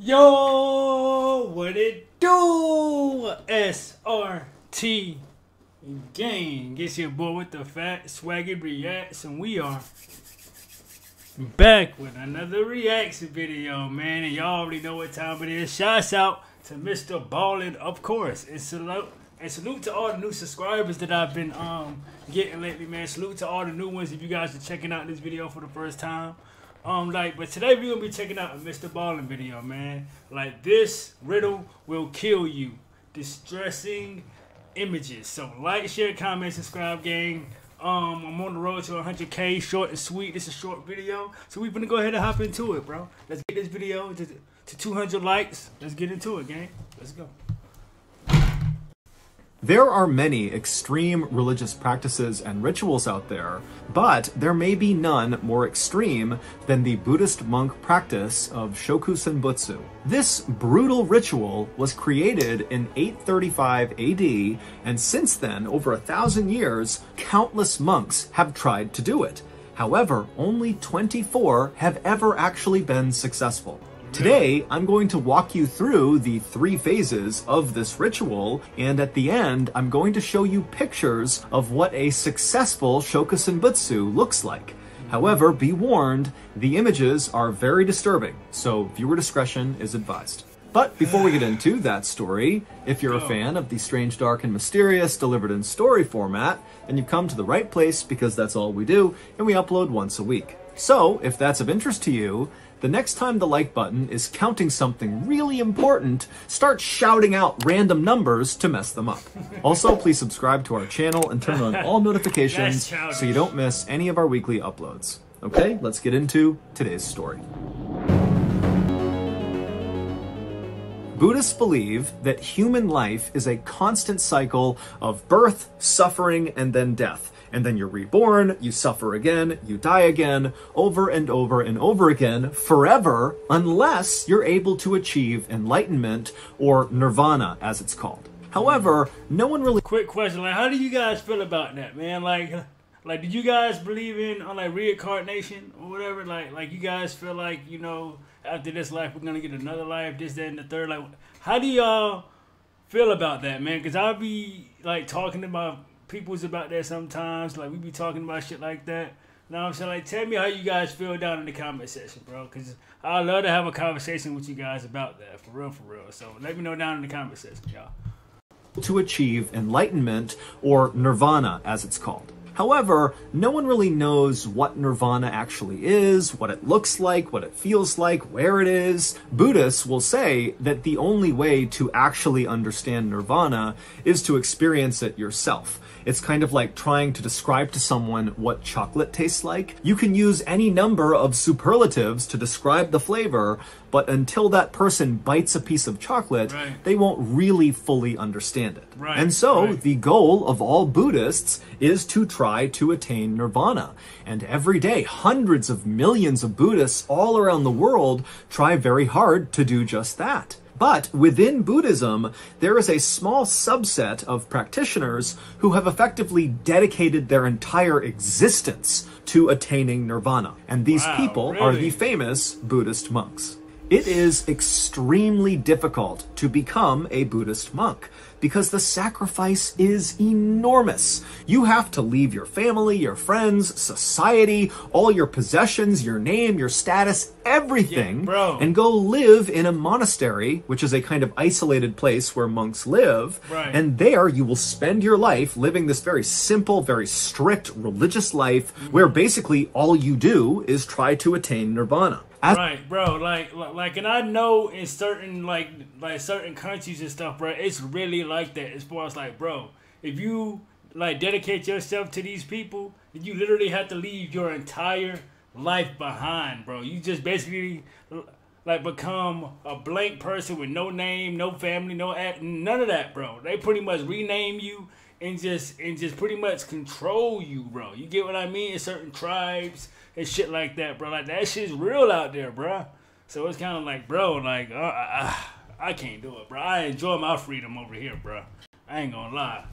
Yo, what it do? SRT gang. It's your boy with the fat SwaggyReacts, and we are back with another reaction video, man. And y'all already know what time it is. Shouts out to MR.BALLEN, of course, and salute to all the new subscribers that I've been getting lately, man. Salute to all the new ones if you guys are checking out this video for the first time. But today we're gonna be checking out a MR.BALLEN video, man. Like, this riddle will kill you. Distressing images. So like, share, comment, subscribe, gang. I'm on the road to 100K, short and sweet. This is a short video, so we're gonna go ahead and hop into it, bro. Let's get this video to 200 likes. Let's get into it, gang. Let's go. There are many extreme religious practices and rituals out there, but there may be none more extreme than the Buddhist monk practice of Sokushinbutsu. This brutal ritual was created in 835 AD, and since then, over 1,000 years, countless monks have tried to do it. However, only 24 have ever actually been successful. Today, I'm going to walk you through the 3 phases of this ritual, and at the end, I'm going to show you pictures of what a successful Sokushinbutsu looks like. However, be warned, the images are very disturbing, so viewer discretion is advised. But before we get into that story, if you're a fan of the strange, dark, and mysterious delivered in story format, then you've come to the right place, because that's all we do, and we upload once a week. So, if that's of interest to you, the next time the like button is counting something really important, start shouting out random numbers to mess them up. Also, please subscribe to our channel and turn on all notifications so you don't miss any of our weekly uploads. Okay, let's get into today's story. Buddhists believe that human life is a constant cycle of birth, suffering, and then death. And then you're reborn, you suffer again, you die again, over and over and over again, forever, unless you're able to achieve enlightenment, or nirvana, as it's called. However, no one really... Quick question, like, how do you guys feel about that, man? Like, did you guys believe in, like, reincarnation, or whatever? Like, you guys feel like, you know, after this life, we're gonna get another life, this, that, and the third? Like, how do y'all feel about that, man? Because I'll be, like, talking to my people's about that sometimes. Like, we be talking about shit like that. Know what I'm saying? Like, tell me how you guys feel down in the comment section, bro. Because I'd love to have a conversation with you guys about that. For real, for real. So let me know down in the comment section, y'all. To achieve enlightenment, or nirvana, as it's called. However, no one really knows what nirvana actually is, what it looks like, what it feels like, where it is. Buddhists will say that the only way to actually understand nirvana is to experience it yourself. It's kind of like trying to describe to someone what chocolate tastes like. You can use any number of superlatives to describe the flavor, but until that person bites a piece of chocolate, they won't really fully understand it. And so, the goal of all Buddhists is to try to attain nirvana. And every day, hundreds of millions of Buddhists all around the world try very hard to do just that. But within Buddhism, there is a small subset of practitioners who have effectively dedicated their entire existence to attaining nirvana. And these people are the famous Buddhist monks. It is extremely difficult to become a Buddhist monk because the sacrifice is enormous. You have to leave your family, your friends, society, all your possessions, your name, your status, everything, and go live in a monastery, which is a kind of isolated place where monks live. And there you will spend your life living this very simple, very strict religious life where basically all you do is try to attain nirvana. Right, bro. Like, and I know in certain like certain countries and stuff, bro, it's really like that. As far as like, bro, if you like dedicate yourself to these people, then you literally have to leave your entire life behind, bro. You just basically like become a blank person with no name, no family, no none of that, bro. They pretty much rename you and just pretty much control you, bro. You get what I mean? In certain tribes and shit like that, bro. Like, that shit's real out there, bro. So it's kind of like, bro, like, I can't do it, bro. I enjoy my freedom over here, bro. I ain't gonna lie.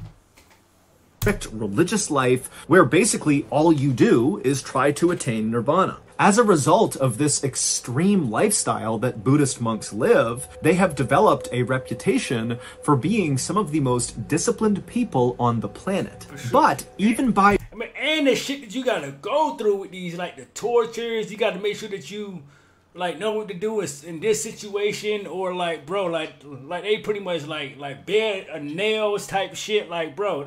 Religious life where basically all you do is try to attain nirvana. As a result of this extreme lifestyle that Buddhist monks live, they have developed a reputation for being some of the most disciplined people on the planet. Sure. But even by... I mean, and the shit that you gotta go through with these, like the tortures, you gotta make sure that you, like, know what to do in this situation, or like, bro, like they pretty much like bed nails type shit, like, bro,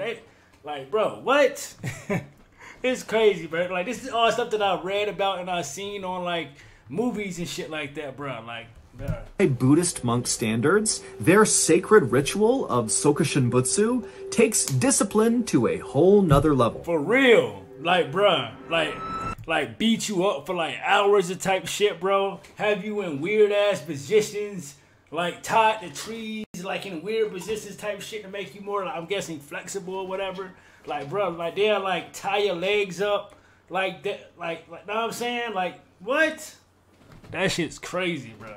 what? It's crazy, bro. Like, this is all stuff that I've read about and I've seen on, like, movies and shit like that, bro. Like, by Buddhist monk standards, their sacred ritual of Sokushinbutsu takes discipline to a whole nother level. For real. Like, bro, like beat you up for, like, hours of type shit, bro. Have you in weird-ass positions, like, tied to trees, like, in weird positions type shit to make you more, like, I'm guessing, flexible or whatever. Like, bro, like, they'll, like, tie your legs up like that. Like, know what I'm saying? Like, what? That shit's crazy, bro.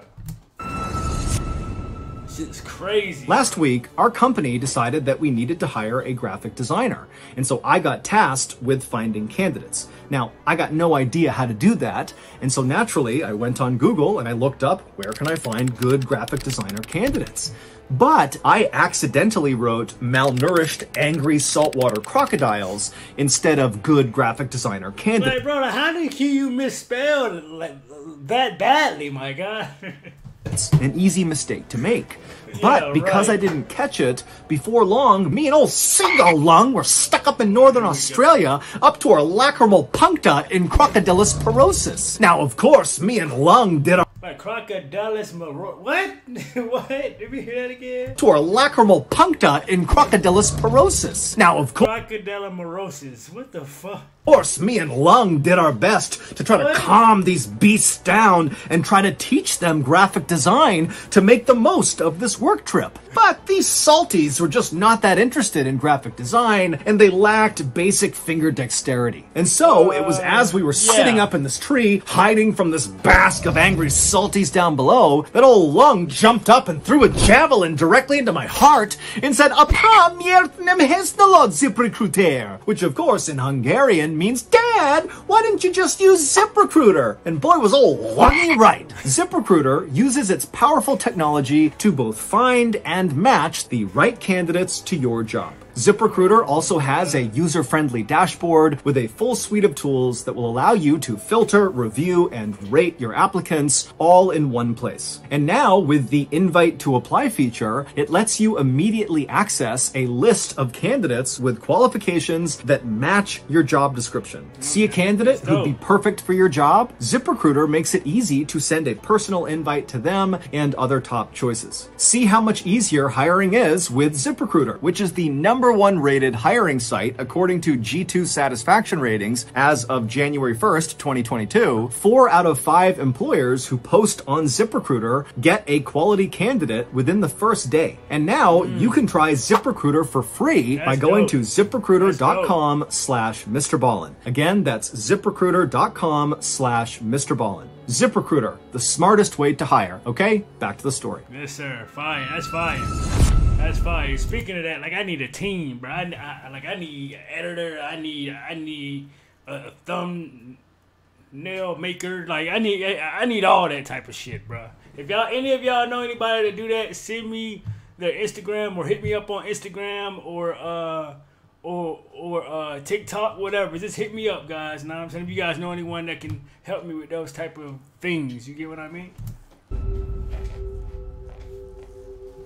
Shit's crazy. Last week, our company decided that we needed to hire a graphic designer. And so I got tasked with finding candidates. Now, I got no idea how to do that. And so naturally, I went on Google and I looked up, where can I find good graphic designer candidates? But I accidentally wrote malnourished, angry saltwater crocodiles instead of good graphic designer candidates. Like, bro, how did you misspell it like that badly, my God? It's an easy mistake to make. But because I didn't catch it, before long, me and old Single Lung were stuck up in northern Australia, up to our lacrimal puncta in Crocodilus porosus. Now, of course, me and Lung did our... Like Crocodilus what? What? Did we hear that again? To our lacrimal puncta in Crocodilus porosus. Now, of course... Crocodilus morosis. What the fuck? Of course, me and Lung did our best to try to calm these beasts down and try to teach them graphic design to make the most of this work trip. But these salties were just not that interested in graphic design, and they lacked basic finger dexterity. And so it was as we were sitting up in this tree, hiding from this bask of angry salties down below, that old Lung jumped up and threw a javelin directly into my heart and said, "Apa miertnem hesnalod ZipRecruiter," which of course in Hungarian means, "Dad, why didn't you just use ZipRecruiter?" And boy was old Lungy right. ZipRecruiter uses its powerful technology to both find and match the right candidates to your job. ZipRecruiter also has a user-friendly dashboard with a full suite of tools that will allow you to filter, review, and rate your applicants all in one place. And now, with the invite to apply feature, it lets you immediately access a list of candidates with qualifications that match your job description. See a candidate who'd be perfect for your job? ZipRecruiter makes it easy to send a personal invite to them and other top choices. See how much easier hiring is with ZipRecruiter, which is the #1 rated hiring site according to G2 satisfaction ratings as of January 1st, 2022. 4 out of 5 employers who post on ZipRecruiter get a quality candidate within the first day. And now you can try ZipRecruiter for free by going to ZipRecruiter.com/MrBallen. Again, that's ZipRecruiter.com/MrBallen. ZipRecruiter, the smartest way to hire. Okay, back to the story. Yes, sir. Fine. That's fine. That's fine. Speaking of that, like, I need a team, bro. I need an editor. I need a thumbnail maker. Like, I need all that type of shit, bro. If any of y'all know anybody to do that, send me their Instagram or hit me up on Instagram or TikTok, whatever. Just hit me up, guys. Know what I'm saying? If you guys know anyone that can help me with those type of things, you get what I mean?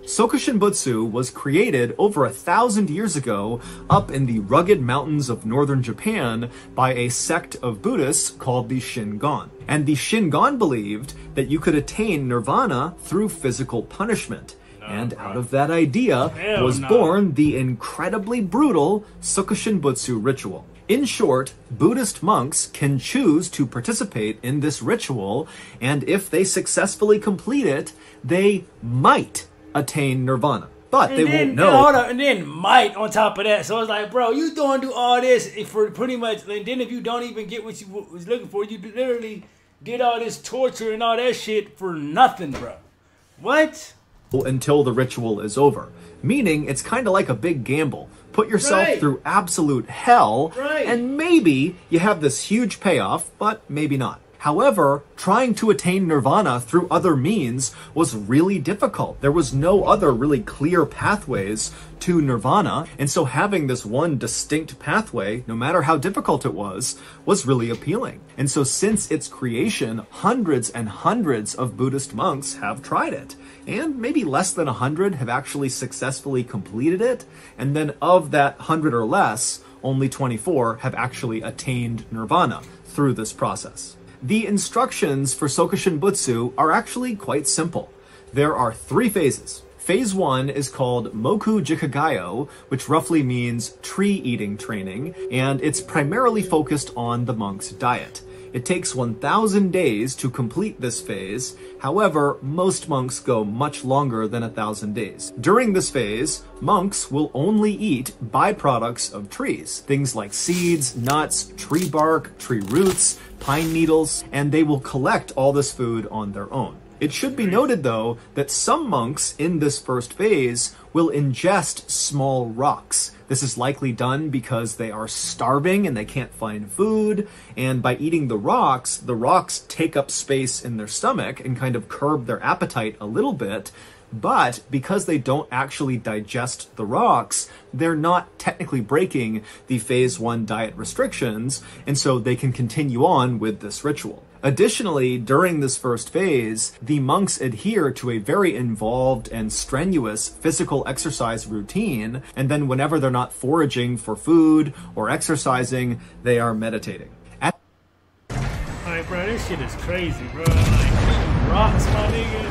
Sokushinbutsu was created over 1,000 years ago up in the rugged mountains of northern Japan by a sect of Buddhists called the Shingon. And the Shingon believed that you could attain nirvana through physical punishment. And out of that idea was born the incredibly brutal Sokushinbutsu ritual. In short, Buddhist monks can choose to participate in this ritual, and if they successfully complete it, they might attain nirvana. But they won't know. Hold up, and then might on top of that. So it's like, bro, you don't do all this for pretty much, and then if you don't even get what you was looking for, you literally did all this torture and all that shit for nothing, bro. What? Until the ritual is over. Meaning, it's kind of like a big gamble. Put yourself through absolute hell, and maybe you have this huge payoff, but maybe not. However, trying to attain nirvana through other means was really difficult. There was no other really clear pathways to nirvana, and so having this one distinct pathway, no matter how difficult it was really appealing. And so since its creation, hundreds and hundreds of Buddhist monks have tried it, and maybe less than 100 have actually successfully completed it, and then of that 100 or less, only 24 have actually attained nirvana through this process. The instructions for Sokushinbutsu are actually quite simple. There are 3 phases. Phase 1 is called Moku Jikagayo, which roughly means tree-eating training, and it's primarily focused on the monk's diet. It takes 1,000 days to complete this phase. However, most monks go much longer than 1,000 days. During this phase, monks will only eat byproducts of trees, things like seeds, nuts, tree bark, tree roots, pine needles, and they will collect all this food on their own. It should be noted, though, that some monks in this first phase will ingest small rocks. This is likely done because they are starving and they can't find food, and by eating the rocks take up space in their stomach and kind of curb their appetite a little bit. But because they don't actually digest the rocks, they're not technically breaking the phase 1 diet restrictions, and so they can continue on with this ritual. Additionally, during this first phase, the monks adhere to a very involved and strenuous physical exercise routine, and then whenever they're not foraging for food or exercising, they are meditating. Alright, bro, this shit is crazy, bro. Like, rocks, my nigga.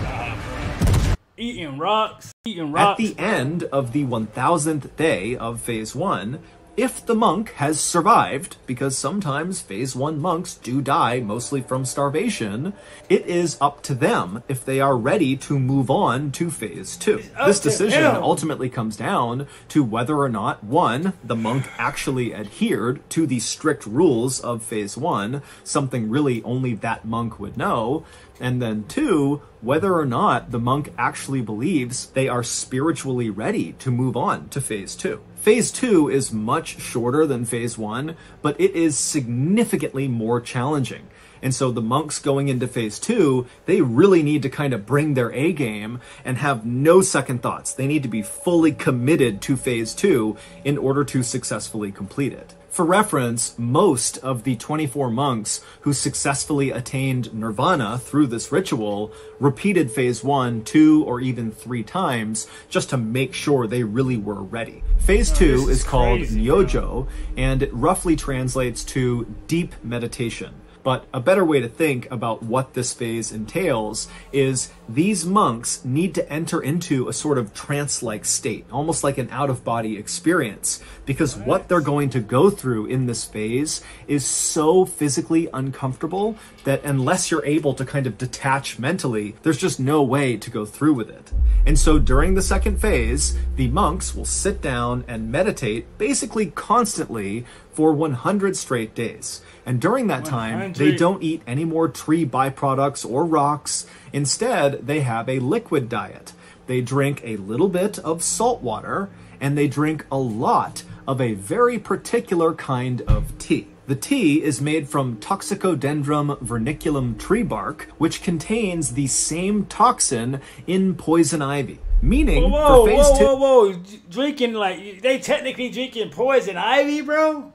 Nah, bro. Eating rocks. At the end of the 1,000th day of phase 1, if the monk has survived, because sometimes phase 1 monks do die mostly from starvation, it is up to them if they are ready to move on to phase 2. This decision ultimately comes down to whether or not, 1, the monk actually adhered to the strict rules of phase 1, something really only that monk would know, and then 2, whether or not the monk actually believes they are spiritually ready to move on to phase 2. Phase 2 is much shorter than phase 1, but it is significantly more challenging. And so the monks going into phase 2, they really need to kind of bring their A game and have no second thoughts. They need to be fully committed to phase 2 in order to successfully complete it. For reference, most of the 24 monks who successfully attained nirvana through this ritual repeated phase 1, 2, or even 3 times just to make sure they really were ready. Phase 2 is called Nyojo, and it roughly translates to deep meditation. But a better way to think about what this phase entails is these monks need to enter into a sort of trance-like state, almost like an out-of-body experience, because what they're going to go through in this phase is so physically uncomfortable that unless you're able to kind of detach mentally, there's just no way to go through with it. And so during the second phase, the monks will sit down and meditate basically constantly for 100 straight days. And during that time, they don't eat any more tree byproducts or rocks. Instead, they have a liquid diet. They drink a little bit of salt water, and they drink a lot of a very particular kind of tea. The tea is made from Toxicodendron verniculum tree bark, which contains the same toxin in poison ivy. Meaning, for phase 2... Drinking, like, they technically drinking poison ivy, bro?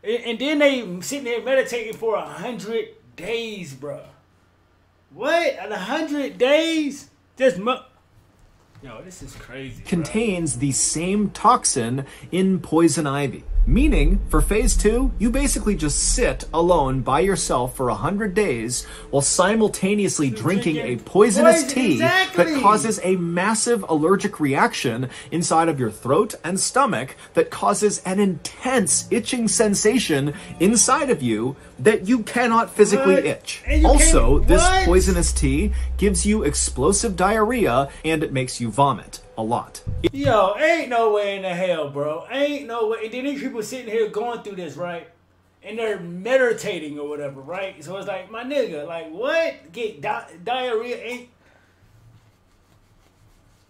And then they sitting there meditating for 100 days, bro. What? 100 days? Yo, this is crazy. Contains the same toxin in poison ivy. Meaning, for phase 2, you basically just sit alone by yourself for 100 days while simultaneously drinking a poisonous tea that causes a massive allergic reaction inside of your throat and stomach that causes an intense itching sensation inside of you that you cannot physically itch. Also, this poisonous tea gives you explosive diarrhea and it makes you vomit. A lot. Yo, ain't no way in the hell, bro. Ain't no way. And then these people sitting here going through this, right? And they're meditating or whatever, right? So it's like, my nigga, like, what? Get diarrhea ain't...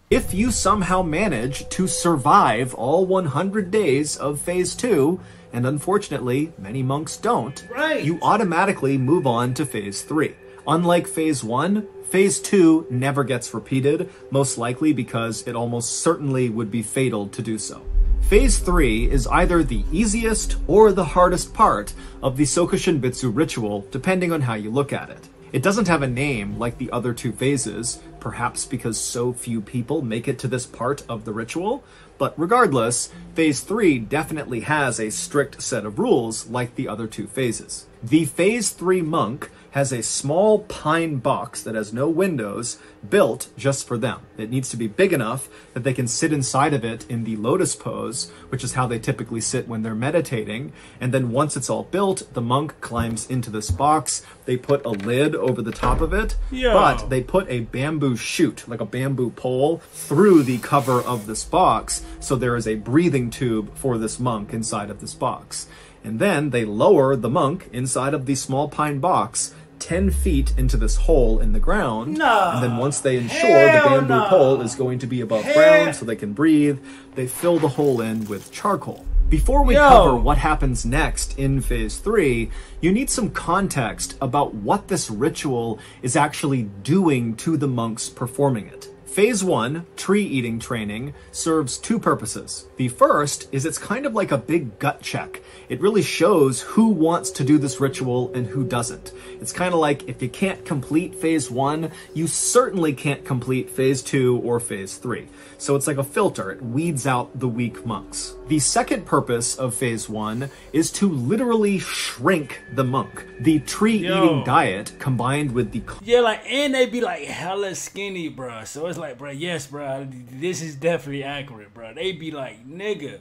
If you somehow manage to survive all 100 days of phase 2, and unfortunately, many monks don't, Right. you automatically move on to phase 3. Unlike phase 1, phase 2 never gets repeated, most likely because it almost certainly would be fatal to do so. Phase 3 is either the easiest or the hardest part of the Sokushinbutsu ritual, depending on how you look at it. It doesn't have a name like the other 2 phases, perhaps because so few people make it to this part of the ritual, but regardless, phase 3 definitely has a strict set of rules like the other 2 phases. The phase 3 monk has a small pine box that has no windows built just for them. It needs to be big enough that they can sit inside of it in the lotus pose, which is how they typically sit when they're meditating. And then once it's all built, the monk climbs into this box. They put a lid over the top of it, but they put a bamboo shoot, like a bamboo pole, through the cover of this box. So there is a breathing tube for this monk inside of this box. And then they lower the monk inside of the small pine box 10 feet into this hole in the ground. And then once they ensure the bamboo pole is going to be above ground so they can breathe, they fill the hole in with charcoal. Before we cover what happens next in phase 3, you need some context about what this ritual is actually doing to the monks performing it. Phase 1, tree eating training, serves 2 purposes. The first is it's kind of like a big gut check. It really shows who wants to do this ritual and who doesn't. It's kind of like if you can't complete phase 1, you certainly can't complete phase 2 or phase 3. So it's like a filter. It weeds out the weak monks. The second purpose of phase 1 is to literally shrink the monk. The tree eating diet combined with the... and they be like hella skinny, bruh. So it's like, bruh, yes, bruh, this is definitely accurate, bruh. They be like, nigga,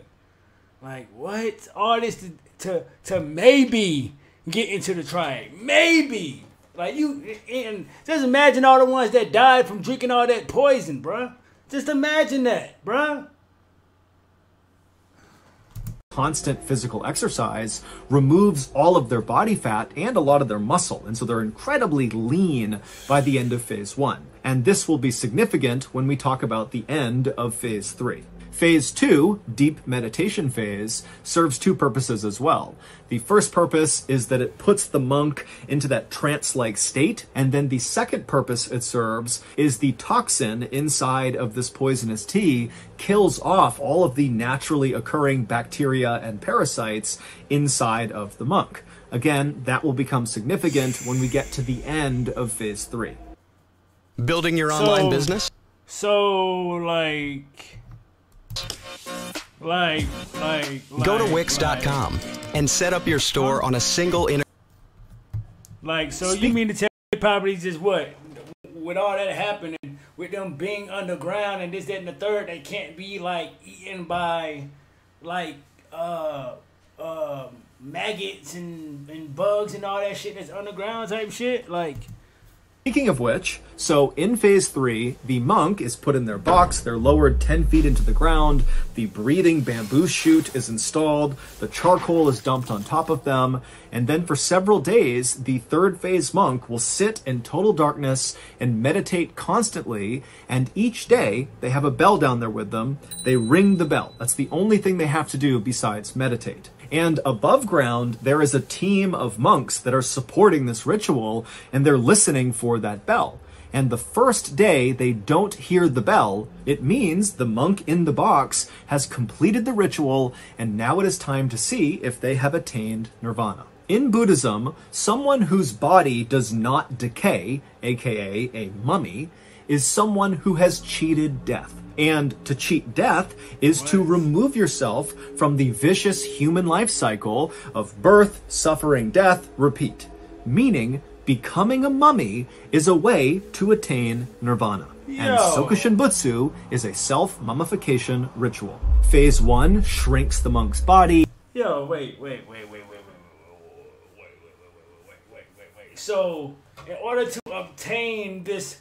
like, what? All this to maybe get into the tribe. Maybe. Like, and just imagine all the ones that died from drinking all that poison, bruh. Just imagine that, bruh. Constant physical exercise removes all of their body fat and a lot of their muscle, and so they're incredibly lean by the end of phase 1. And this will be significant when we talk about the end of phase 3. Phase 2, deep meditation phase, serves 2 purposes as well. The first purpose is that it puts the monk into that trance-like state, and then the second purpose it serves is the toxin inside of this poisonous tea kills off all of the naturally occurring bacteria and parasites inside of the monk. Again, that will become significant when we get to the end of phase 3. Building your online business? So, Go to Wix.com and set up your store on a single so you mean to tell me probably just what? With all that happening, with them being underground and this, that, and the third, they can't be like eaten by maggots and bugs and all that shit that's underground type shit? Speaking of which, so in phase 3, the monk is put in their box, they're lowered 10 feet into the ground, the breathing bamboo shoot is installed, the charcoal is dumped on top of them, and then for several days, the third phase monk will sit in total darkness and meditate constantly, and each day, they have a bell down there with them, they ring the bell. That's the only thing they have to do besides meditate. And above ground, there is a team of monks that are supporting this ritual, and they're listening for that bell. And the first day they don't hear the bell, it means the monk in the box has completed the ritual, and now it is time to see if they have attained nirvana. In Buddhism, someone whose body does not decay, aka a mummy, is someone who has cheated death. And to cheat death is to remove yourself from the vicious human life cycle of birth, suffering, death, repeat. Meaning, becoming a mummy is a way to attain nirvana. And Sokushinbutsu is a self-mummification ritual. Phase 1 shrinks the monk's body. Wait. So, in order to obtain this,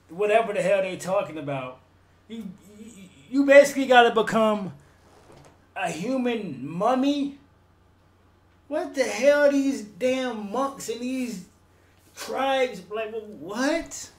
whatever the hell they're talking about, you basically got to become a human mummy? What the hell are these damn monks and these tribes, what?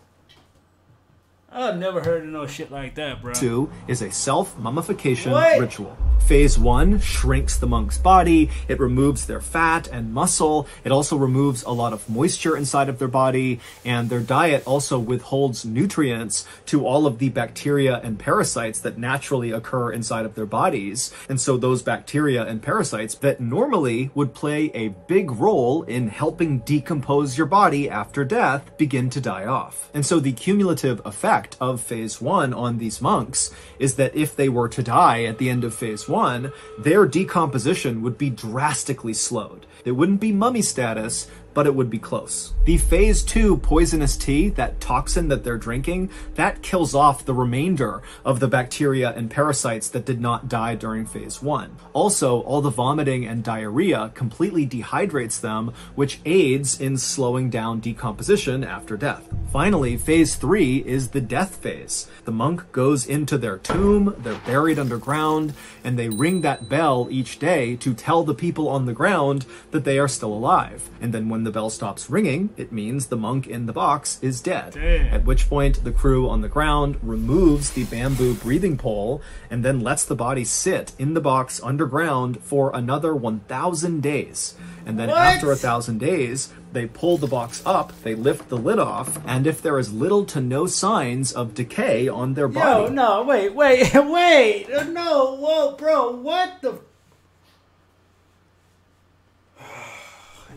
I've never heard of no shit like that, bro. Two is a self-mummification What? ritual. Phase 1 shrinks the monk's body. It removes their fat and muscle. It also removes a lot of moisture inside of their body, and their diet also withholds nutrients to all of the bacteria and parasites that naturally occur inside of their bodies. And so those bacteria and parasites that normally would play a big role in helping decompose your body after death begin to die off. And so the cumulative effect of phase 1 on these monks is that if they were to die at the end of phase 1, their decomposition would be drastically slowed. It wouldn't be mummy status, but it would be close. The phase 2 poisonous tea, that toxin that they're drinking, that kills off the remainder of the bacteria and parasites that did not die during phase 1. Also, all the vomiting and diarrhea completely dehydrates them, which aids in slowing down decomposition after death. Finally, phase 3 is the death phase. The monk goes into their tomb, they're buried underground, and they ring that bell each day to tell the people on the ground that they are still alive. And then when the bell stops ringing, it means the monk in the box is dead. Damn. At which point the crew on the ground removes the bamboo breathing pole and then lets the body sit in the box underground for another 1,000 days. And then after 1,000 days, they pull the box up, they lift the lid off, and if there is little to no signs of decay on their body... Yo, no, wait, no, whoa, bro, what the...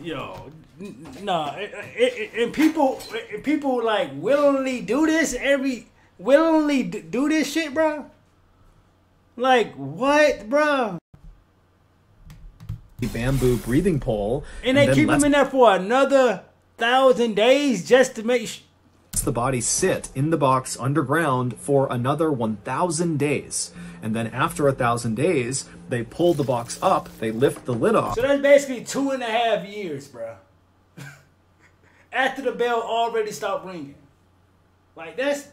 Yo, nah, and people like willingly do this do this shit, bro. Like what, bro? The bamboo breathing pole, and they keep him in there for another 1,000 days just to make the body sit in the box underground for another 1,000 days. And then after 1,000 days, they pull the box up, they lift the lid off. So that's basically 2.5 years, bro. After the bell already stopped ringing. Like that's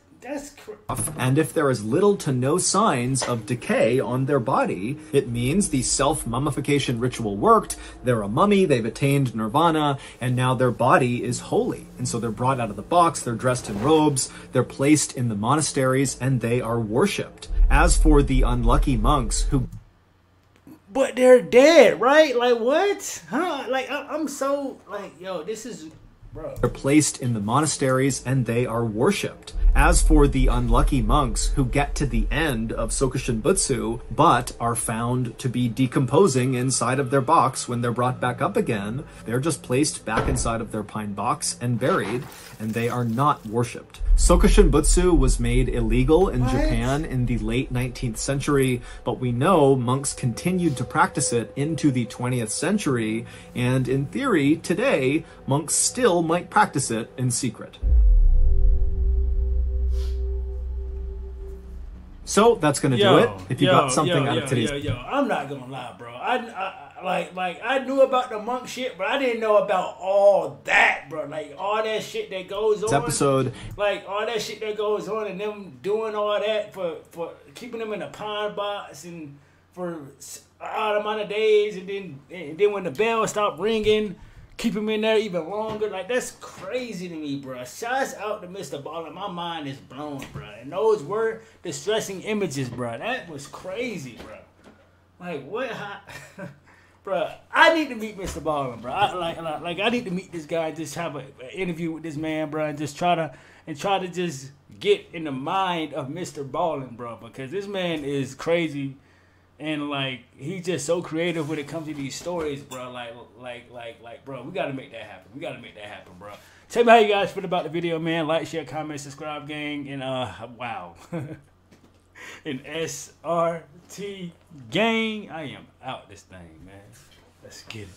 and if there is little to no signs of decay on their body, it means the self-mummification ritual worked, they're a mummy, they've attained nirvana, and now their body is holy. And so they're brought out of the box, they're dressed in robes, they're placed in the monasteries, and they are worshipped. As for the unlucky monks who... But they're dead, right? Like what? Huh? Like I'm so like, yo, this is... Bro. They're placed in the monasteries and they are worshipped. As for the unlucky monks who get to the end of Sokushinbutsu but are found to be decomposing inside of their box when they're brought back up again, they're just placed back inside of their pine box and buried, and they are not worshipped. Sokushinbutsu was made illegal in Japan in the late 19th century, but we know monks continued to practice it into the 20th century, and in theory, today, monks still might practice it in secret. So that's gonna do it. If you got something out of today's... I'm not gonna lie, bro. I knew about the monk shit, but I didn't know about all that, bro. Like all that shit that goes on. Episode. Like all that shit that goes on, and them doing all that for keeping them in a pine box and for odd amount of days, and then when the bell stopped ringing, keep him in there even longer. Like that's crazy to me, bro. Shouts out to Mr. Ballen. My mind is blown, bro. And those were distressing images, bro. That was crazy, bro. Like what? Bro, I need to meet Mr. Ballen, bro. I need to meet this guy. Just have an interview with this man, bro, and just try to just get in the mind of Mr. Ballen, bro, because this man is crazy. And like he's just so creative when it comes to these stories, bro. Like, bro, we gotta make that happen. We gotta make that happen, bro. Tell me how you guys feel about the video, man. Like, share, comment, subscribe, gang, and wow, and SRT gang. I am out this thing, man. Let's get it.